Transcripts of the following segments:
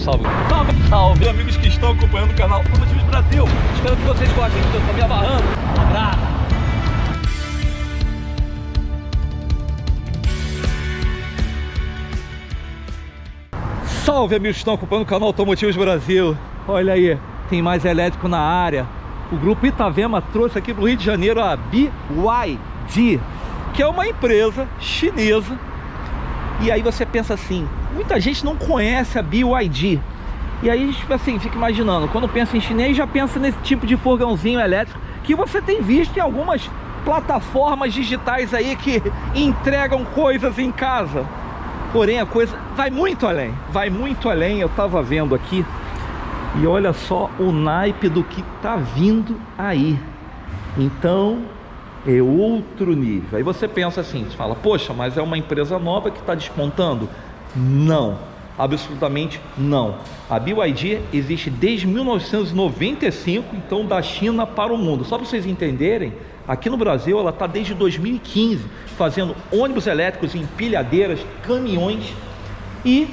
salve. Salve, salve, amigos que estão acompanhando o canal Automotivos Brasil. Espero que vocês gostem, que eu tô me abarrando. Um abraço. Salve, amigos que estão acompanhando o canal Automotivos Brasil. Olha aí, tem mais elétrico na área. O grupo Itavema trouxe aqui para o Rio de Janeiro a BYD, que é uma empresa chinesa. E aí você pensa assim, muita gente não conhece a BYD. E aí, tipo assim, fica imaginando, quando pensa em chinês, já pensa nesse tipo de fogãozinho elétrico que você tem visto em algumas plataformas digitais aí que entregam coisas em casa. Porém, a coisa vai muito além, vai muito além. Eu tava vendo aqui e olha só o naipe do que tá vindo aí. Então, é outro nível. Aí você pensa assim, você fala, poxa, mas é uma empresa nova que está despontando? Não, absolutamente não. A BYD existe desde 1995, então da China para o mundo. Só para vocês entenderem, aqui no Brasil ela está desde 2015 fazendo ônibus elétricos, empilhadeiras, caminhões, e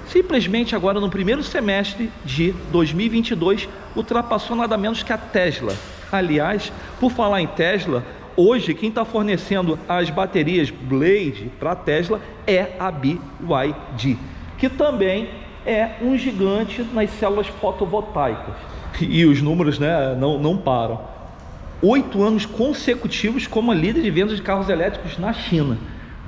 simplesmente agora no primeiro semestre de 2022 ultrapassou nada menos que a Tesla. Aliás, por falar em Tesla, hoje quem está fornecendo as baterias Blade para a Tesla é a BYD, que também é um gigante nas células fotovoltaicas. E os números, né, não param. 8 anos consecutivos como líder de vendas de carros elétricos na China.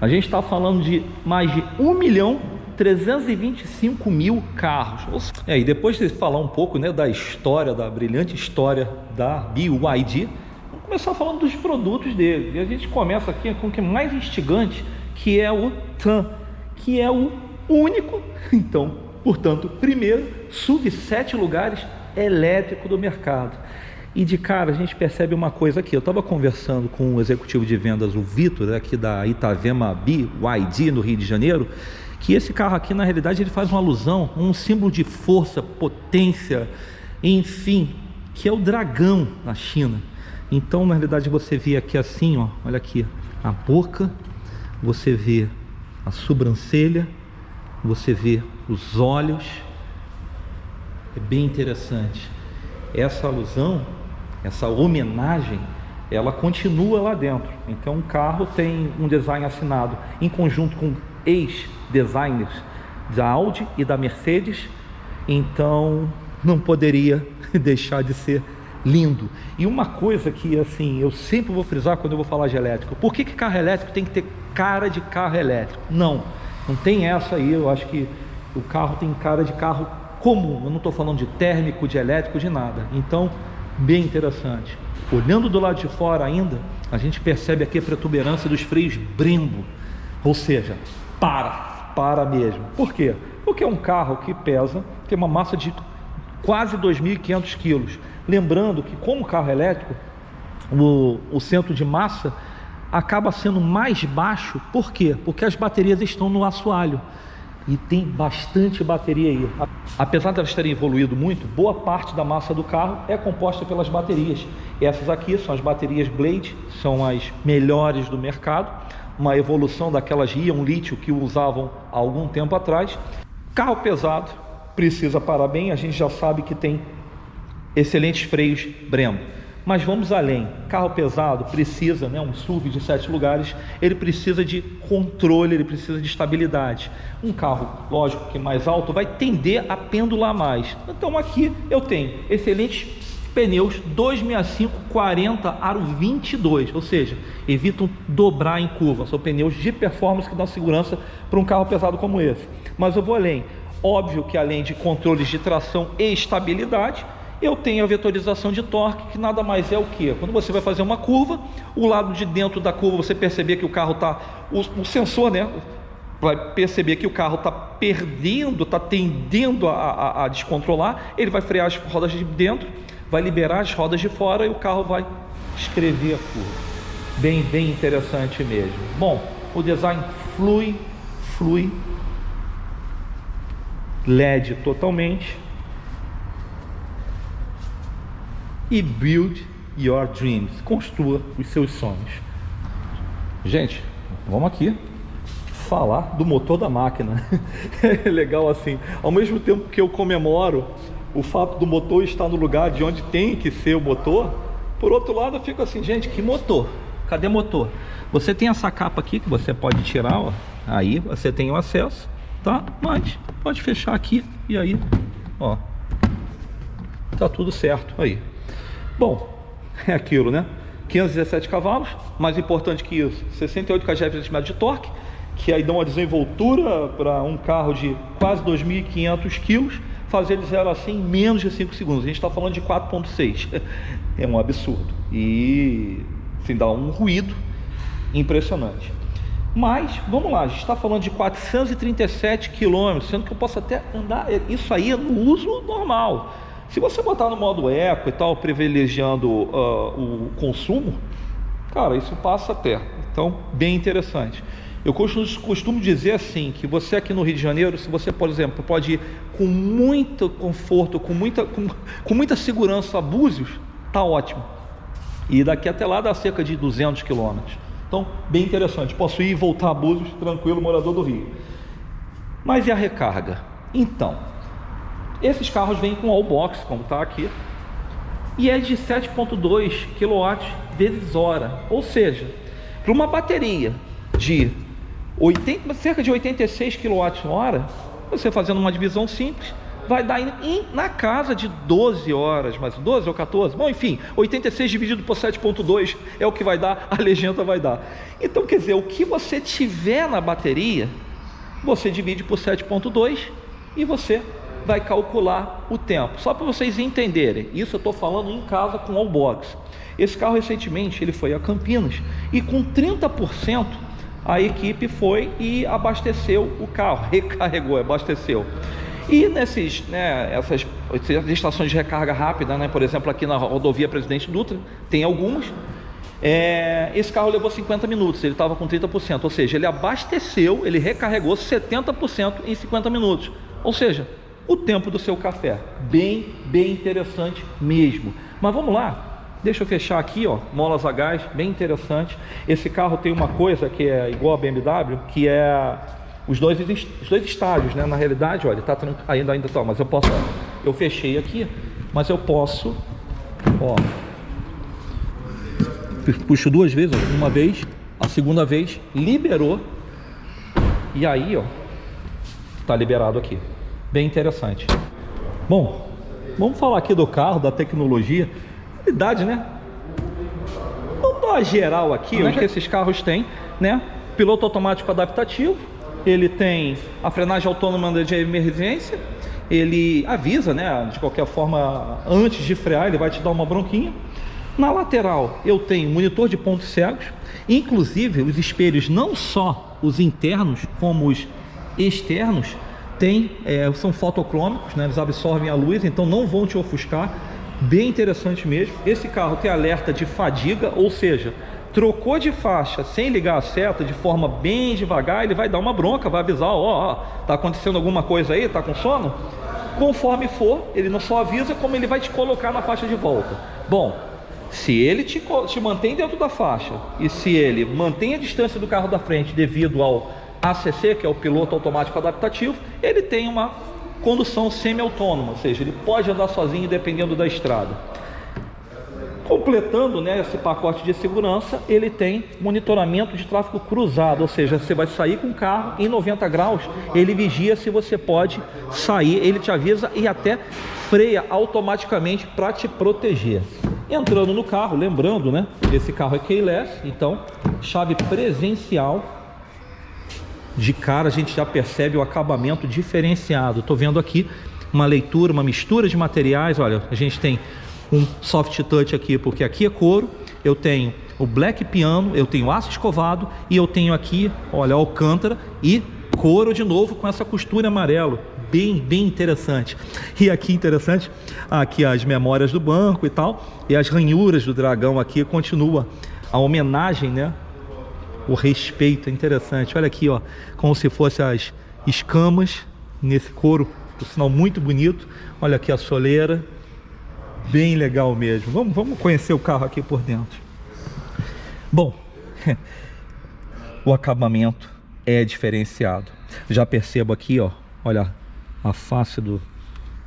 A gente está falando de mais de 1.325.000 carros. E depois de falar um pouco, né, da história, da brilhante história da BYD, vamos começar falando dos produtos dele. E a gente começa aqui com o que é mais instigante, que é o TAN, que é o único, então, portanto, primeiro SUV 7 lugares elétrico do mercado. E de cara a gente percebe uma coisa aqui. Eu estava conversando com o executivo de vendas, o Vitor, aqui da Itavema BYD no Rio de Janeiro, que esse carro aqui, na realidade, ele faz uma alusão, um símbolo de força, potência, enfim, que é o dragão na China. Então, na realidade, você vê aqui assim, ó, olha aqui, a boca, você vê a sobrancelha, você vê os olhos. É bem interessante. Essa alusão, essa homenagem, ela continua lá dentro. Então o carro tem um design assinado em conjunto com ex-designers da Audi e da Mercedes. Então não poderia deixar de ser lindo. E uma coisa que assim, eu sempre vou frisar quando eu vou falar de elétrico: por que carro elétrico tem que ter cara de carro elétrico? Não tem essa aí. Eu acho que o carro tem cara de carro comum. Eu não estou falando de térmico, de elétrico, de nada. Então, bem interessante. Olhando do lado de fora ainda, a gente percebe aqui a protuberância dos freios Brembo. Ou seja, para mesmo. Por quê? Porque é um carro que pesa, tem uma massa de quase 2.500 quilos. Lembrando que, como carro elétrico, o centro de massa acaba sendo mais baixo. Por quê? Porque as baterias estão no assoalho. E tem bastante bateria aí. Apesar de elas terem evoluído muito, boa parte da massa do carro é composta pelas baterias. Essas aqui são as baterias Blade, são as melhores do mercado. Uma evolução daquelas íon lítio que usavam há algum tempo atrás. Carro pesado, precisa parar bem. A gente já sabe que tem excelentes freios Brembo. Mas vamos além. Carro pesado precisa, né, um SUV de 7 lugares, ele precisa de controle, ele precisa de estabilidade. Um carro, lógico que mais alto, vai tender a pendular mais. Então aqui eu tenho excelentes pneus 265/40 aro 22, ou seja, evitam dobrar em curva. São pneus de performance que dão segurança para um carro pesado como esse. Mas eu vou além. Óbvio que além de controles de tração e estabilidade, eu tenho a vetorização de torque, que nada mais é o que? Quando você vai fazer uma curva, o lado de dentro da curva você perceber que o carro está... O sensor, né, vai perceber que o carro está perdendo, está tendendo a descontrolar. Ele vai frear as rodas de dentro, vai liberar as rodas de fora e o carro vai escrever a curva. Bem interessante mesmo. Bom, o design flui, LED totalmente. E build your dreams, construa os seus sonhos. Gente, vamos aqui falar do motor da máquina. É legal assim, ao mesmo tempo que eu comemoro o fato do motor estar no lugar de onde tem que ser o motor, por outro lado eu fico assim, gente, que motor? Cadê motor? Você tem essa capa aqui que você pode tirar, ó. Aí você tem o acesso, tá? Mas pode fechar aqui e aí, ó, tá tudo certo aí. Bom, é aquilo, né? 517 cavalos, mais importante que isso, 68 kgfm de torque, que aí dá uma desenvoltura para um carro de quase 2.500 quilos, fazer de 0 a 100 em menos de 5 segundos. A gente está falando de 4.6. É um absurdo. E assim, dá um ruído impressionante. Mas, vamos lá, a gente está falando de 437 km, sendo que eu posso até andar, isso aí é no uso normal. Se você botar no modo eco e tal, privilegiando o consumo, cara, isso passa até. Então, bem interessante. Eu costumo dizer assim, que você aqui no Rio de Janeiro, se você, por exemplo, pode ir com muito conforto, com muita segurança a Búzios, tá ótimo. E daqui até lá dá cerca de 200 km. Então, bem interessante. Posso ir e voltar a Búzios, tranquilo, morador do Rio. Mas e a recarga? Então, esses carros vêm com Wallbox, como está aqui, e é de 7.2 kW vezes hora. Ou seja, para uma bateria de cerca de 86 kWh, você fazendo uma divisão simples, vai dar na casa de 12 horas, mas 12 ou 14, bom, enfim, 86 dividido por 7.2 é o que vai dar, a legenda vai dar. Então, quer dizer, o que você tiver na bateria, você divide por 7.2 e você vai calcular o tempo. Só para vocês entenderem, isso eu estou falando em casa com Wallbox. Esse carro recentemente ele foi a Campinas e com 30% a equipe foi e abasteceu o carro, recarregou, abasteceu. E essas estações de recarga rápida, né, por exemplo, aqui na rodovia Presidente Dutra, tem algumas. Esse carro levou 50 minutos, ele estava com 30%, ou seja, ele abasteceu, ele recarregou 70% em 50 minutos. Ou seja, o tempo do seu café. Bem interessante mesmo. Mas vamos lá. Deixa eu fechar aqui, ó, molas a gás, bem interessante. Esse carro tem uma coisa que é igual a BMW, que é os dois estágios, né? Na realidade, olha, tá ainda tá, mas eu posso, eu fechei aqui, mas eu posso, ó, puxo duas vezes, ó, uma vez, a segunda vez liberou e aí, ó, tá liberado aqui. Bem interessante. Bom, vamos falar aqui do carro, da tecnologia. Qualidade, né? Vamos dar uma geral aqui, o que esses carros têm, né? Piloto automático adaptativo, ele tem a frenagem autônoma de emergência, ele avisa, né? De qualquer forma, antes de frear, ele vai te dar uma bronquinha. Na lateral, eu tenho monitor de pontos cegos, inclusive os espelhos, não só os internos, como os externos, são fotocrômicos, né? Eles absorvem a luz, então não vão te ofuscar. Bem interessante mesmo. Esse carro tem alerta de fadiga, ou seja, trocou de faixa sem ligar a seta, de forma bem devagar, ele vai dar uma bronca, vai avisar, ó, tá acontecendo alguma coisa aí, tá com sono? Conforme for, ele não só avisa, como ele vai te colocar na faixa de volta. Bom, se ele te mantém dentro da faixa, e se ele mantém a distância do carro da frente devido ao ACC, que é o piloto automático adaptativo, ele tem uma condução semi-autônoma, ou seja, ele pode andar sozinho dependendo da estrada. Completando, né, esse pacote de segurança, ele tem monitoramento de tráfego cruzado, ou seja, você vai sair com o carro em 90 graus, ele vigia se você pode sair, ele te avisa e até freia automaticamente para te proteger. Entrando no carro, lembrando, né, esse carro é keyless, então chave presencial. De cara a gente já percebe o acabamento diferenciado. Estou vendo aqui uma leitura, uma mistura de materiais. Olha, a gente tem um soft touch aqui, porque aqui é couro. Eu tenho o black piano, eu tenho aço escovado e eu tenho aqui, olha, alcântara e couro de novo com essa costura amarelo. Bem interessante. E aqui interessante, aqui as memórias do banco e tal, e as ranhuras do dragão aqui continua a homenagem, né? O respeito é interessante. Olha aqui, ó, como se fossem as escamas nesse couro, por sinal muito bonito. Olha aqui a soleira, bem legal mesmo. Vamos conhecer o carro aqui por dentro. Bom, o acabamento é diferenciado. Já percebo aqui, ó, olha a face do,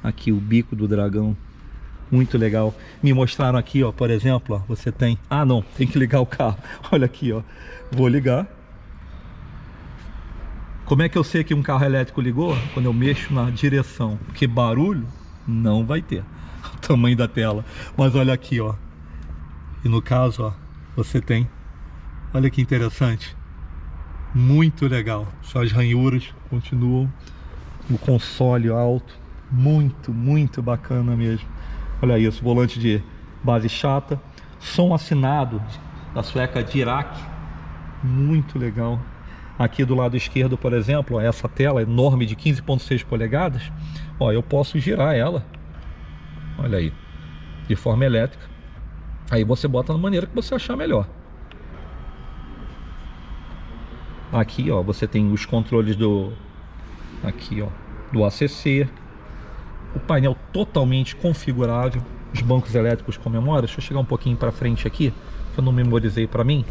aqui o bico do dragão, muito legal. Me mostraram aqui, ó, por exemplo, ó, você tem, ah não, tem que ligar o carro. Olha aqui, ó, vou ligar. Como é que eu sei que um carro elétrico ligou? Quando eu mexo na direção, porque barulho não vai ter. O tamanho da tela. Mas olha aqui, ó, e no caso, ó, você tem, olha que interessante, muito legal. Só as ranhuras continuam, o console alto, muito bacana mesmo. Olha isso, volante de base chata, som assinado da sueca Dirac, muito legal. Aqui do lado esquerdo, por exemplo, ó, essa tela enorme de 15,6 polegadas, ó, eu posso girar ela, olha aí, de forma elétrica. Aí você bota da maneira que você achar melhor. Aqui, ó, você tem os controles do, aqui, ó, do ACC. O painel totalmente configurável. Os bancos elétricos com memória. Deixa eu chegar um pouquinho para frente aqui, que eu não memorizei para mim.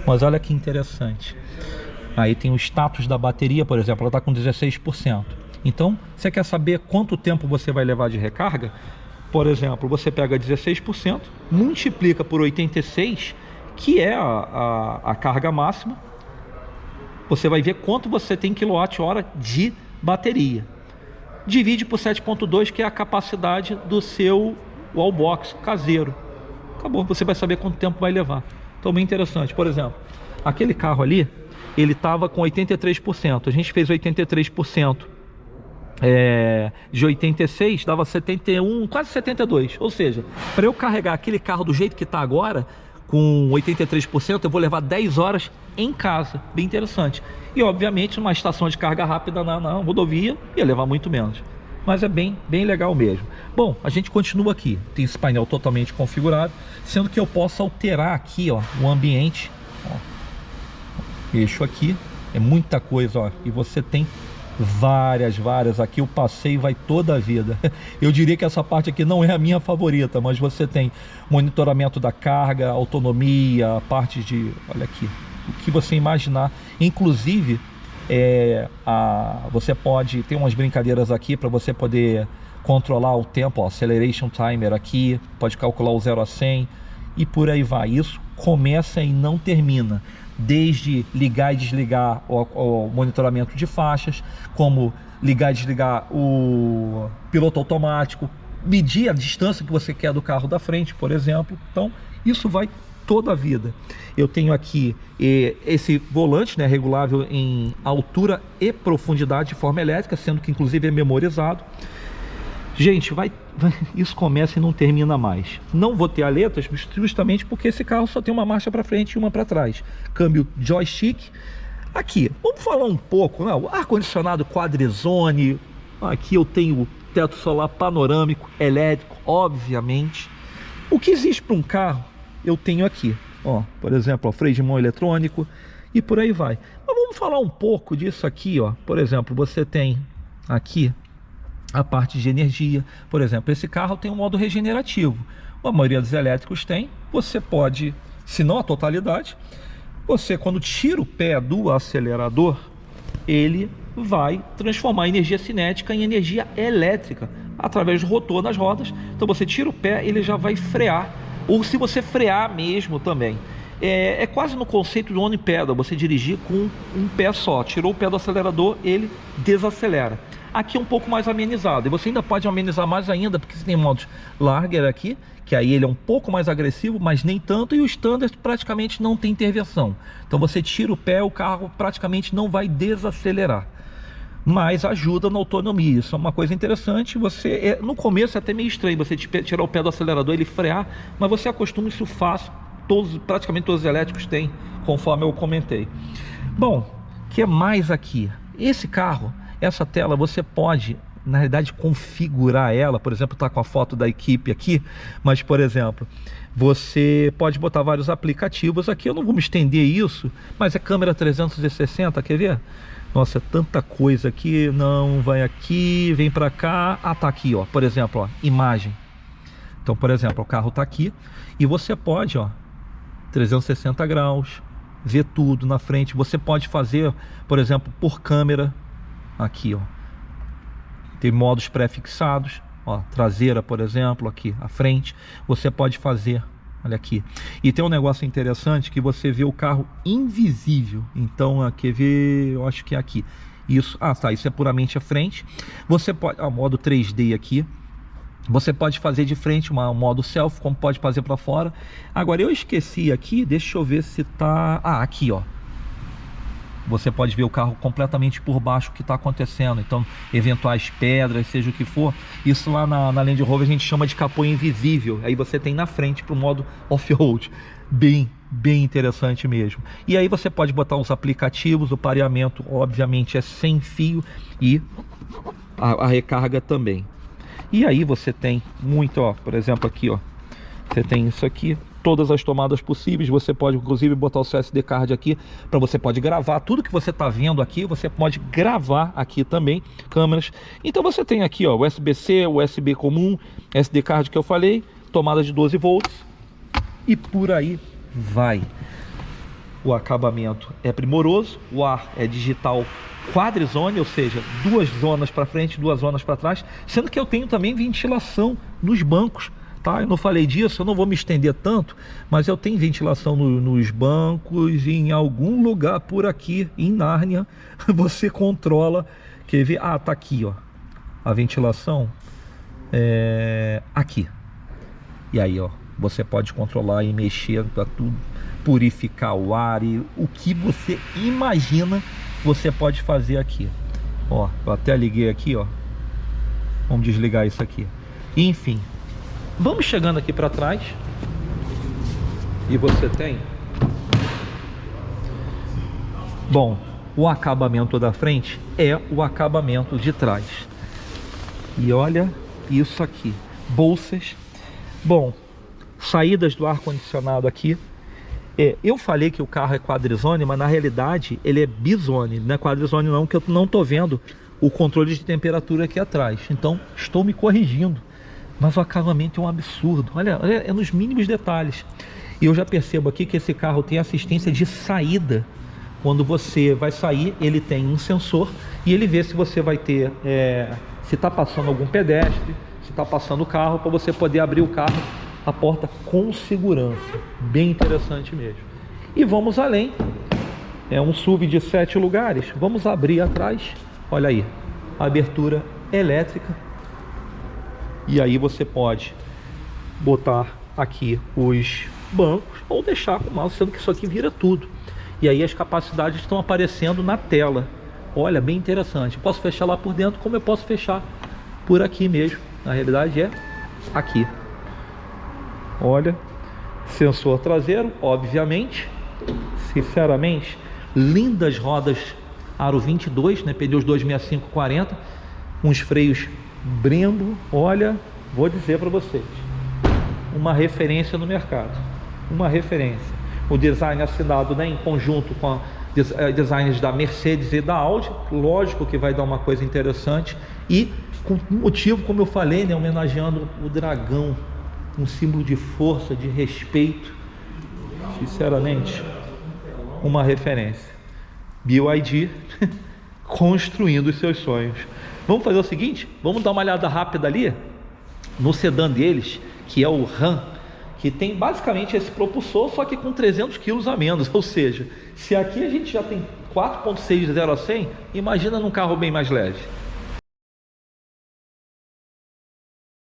Mas olha que interessante. Aí tem o status da bateria, por exemplo, ela está com 16%. Então, você quer saber quanto tempo você vai levar de recarga? Por exemplo, você pega 16%, multiplica por 86, que é a carga máxima. Você vai ver quanto você tem kWh de bateria. Divide por 7,2, que é a capacidade do seu wallbox caseiro. Acabou, você vai saber quanto tempo vai levar. Então, bem interessante. Por exemplo, aquele carro ali, ele estava com 83%. A gente fez 83%. De 86 dava 71, quase 72. Ou seja, para eu carregar aquele carro do jeito que está agora, com 83%, eu vou levar 10 horas em casa. Bem interessante. E obviamente uma estação de carga rápida na rodovia ia levar muito menos. Mas é bem legal mesmo. Bom, a gente continua aqui. Tem esse painel totalmente configurado, sendo que eu posso alterar aqui, ó, o ambiente. Ó. Eixo aqui, é muita coisa, ó. E você tem várias aqui, o passeio vai toda a vida. Eu diria que essa parte aqui não é a minha favorita, mas você tem monitoramento da carga, autonomia, a parte de, olha aqui, o que você imaginar. Inclusive você pode ter umas brincadeiras aqui para você poder controlar o tempo, ó, acceleration timer aqui, pode calcular o 0 a 100 e por aí vai. Isso começa e não termina, desde ligar e desligar o monitoramento de faixas, como ligar e desligar o piloto automático, medir a distância que você quer do carro da frente, por exemplo. Então isso vai toda a vida. Eu tenho aqui esse volante, né, regulável em altura e profundidade de forma elétrica, sendo que inclusive é memorizado. Gente, isso começa e não termina mais. Não vou ter aletas justamente porque esse carro só tem uma marcha para frente e uma para trás. Câmbio joystick. Aqui, vamos falar um pouco, né? O ar-condicionado quadrizone. Aqui eu tenho teto solar panorâmico, elétrico, obviamente. O que existe para um carro, eu tenho aqui. Ó, por exemplo, ó, freio de mão eletrônico e por aí vai. Mas vamos falar um pouco disso aqui, ó. Por exemplo, você tem aqui a parte de energia. Por exemplo, esse carro tem um modo regenerativo. A maioria dos elétricos tem. Você pode, se não a totalidade, você quando tira o pé do acelerador, ele vai transformar a energia cinética em energia elétrica através do rotor nas rodas. Então você tira o pé, ele já vai frear. Ou se você frear mesmo também. É quase no conceito do one pedal, você dirigir com um pé só. Tirou o pé do acelerador, ele desacelera. Aqui é um pouco mais amenizado, e você ainda pode amenizar mais ainda, porque você tem modos Larger aqui, que aí ele é um pouco mais agressivo, mas nem tanto, e o Standard praticamente não tem intervenção. Então você tira o pé, o carro praticamente não vai desacelerar, mas ajuda na autonomia. Isso é uma coisa interessante. Você no começo é até meio estranho você tirar o pé do acelerador e ele frear, mas você acostuma, isso fácil. Praticamente todos os elétricos têm, conforme eu comentei. Bom, o que é mais aqui? Esse carro, essa tela, você pode, na realidade, configurar ela. Por exemplo, está com a foto da equipe aqui, mas, por exemplo, você pode botar vários aplicativos aqui. Eu não vou me estender isso, mas é câmera 360, quer ver? Nossa, é tanta coisa aqui. Não, vai aqui, vem para cá. Ah, tá aqui, ó. Por exemplo, ó, imagem. Então, por exemplo, o carro está aqui e você pode, ó, 360 graus, ver tudo na frente. Você pode fazer, por exemplo, por câmera, aqui, ó, tem modos pré-fixados, ó, traseira, por exemplo, aqui, a frente, você pode fazer, olha aqui. E tem um negócio interessante que você vê o carro invisível. Então, aqui, eu acho que é aqui. Isso, tá, isso é puramente a frente. Você pode, modo 3D aqui. Você pode fazer de frente um modo selfie, como pode fazer para fora. Agora, eu esqueci aqui, deixa eu ver se tá... aqui, ó. Você pode ver o carro completamente por baixo, o que está acontecendo. Então, eventuais pedras, seja o que for. Isso lá na Land Rover a gente chama de capô invisível. Aí você tem na frente para o modo off-road. Bem interessante mesmo. E aí você pode botar os aplicativos. O pareamento, obviamente, é sem fio. E a recarga também. E aí você tem muito, ó, por exemplo aqui, ó, você tem isso aqui, todas as tomadas possíveis. Você pode inclusive botar o seu SD card aqui, para você pode gravar tudo que você está vendo aqui, você pode gravar aqui também, câmeras. Então você tem aqui, ó, USB-C, USB comum, SD card que eu falei, tomada de 12 volts e por aí vai. O acabamento é primoroso, o ar é digital quadrizone, ou seja, 2 zonas para frente, 2 zonas para trás, sendo que eu tenho também ventilação nos bancos, tá? Eu não falei disso, eu não vou me estender tanto, mas eu tenho ventilação nos bancos, e em algum lugar por aqui, em Nárnia, você controla, quer ver? Tá aqui, ó, a ventilação aqui, e aí, ó, você pode controlar e mexer para tudo, purificar o ar e o que você imagina você pode fazer aqui. Ó, eu até liguei aqui, ó. Vamos desligar isso aqui. Enfim, vamos chegando aqui para trás e você tem, bom, o acabamento da frente é o acabamento de trás. E olha isso aqui, bolsas. Bom, saídas do ar-condicionado aqui. Eu falei que o carro é quadrizone, mas na realidade ele é bizone. Não é quadrizone não, que eu não tô vendo o controle de temperatura aqui atrás. Então estou me corrigindo. Mas o acabamento é um absurdo. Olha, é nos mínimos detalhes. E eu já percebo aqui que esse carro tem assistência de saída. Quando você vai sair, ele tem um sensor e ele vê se você vai ter, se está passando algum pedestre, se está passando o carro, para você poder abrir o carro, a porta com segurança. Bem interessante mesmo. E vamos além. É um SUV de 7 lugares. Vamos abrir atrás. Olha aí, abertura elétrica. E aí você pode botar aqui os bancos ou deixar com o mouse, sendo que isso aqui vira tudo. E aí as capacidades estão aparecendo na tela. Olha, bem interessante. Eu posso fechar lá por dentro, como eu posso fechar por aqui mesmo. Na realidade é aqui. Olha, sensor traseiro, obviamente. Sinceramente, lindas rodas aro 22, né? Pneus 265/40, uns freios Brembo. Olha, vou dizer para vocês, uma referência no mercado, uma referência. O design assinado, né, em conjunto com designs da Mercedes e da Audi, lógico que vai dar uma coisa interessante. E com motivo, como eu falei, né, homenageando o dragão, um símbolo de força, de respeito. Sinceramente, uma referência. BYD construindo os seus sonhos. Vamos fazer o seguinte, vamos dar uma olhada rápida ali no sedã deles, que é o Ram, que tem basicamente esse propulsor, só que com 300 kg a menos. Ou seja, se aqui a gente já tem 4.6 de 0 a 100, imagina num carro bem mais leve.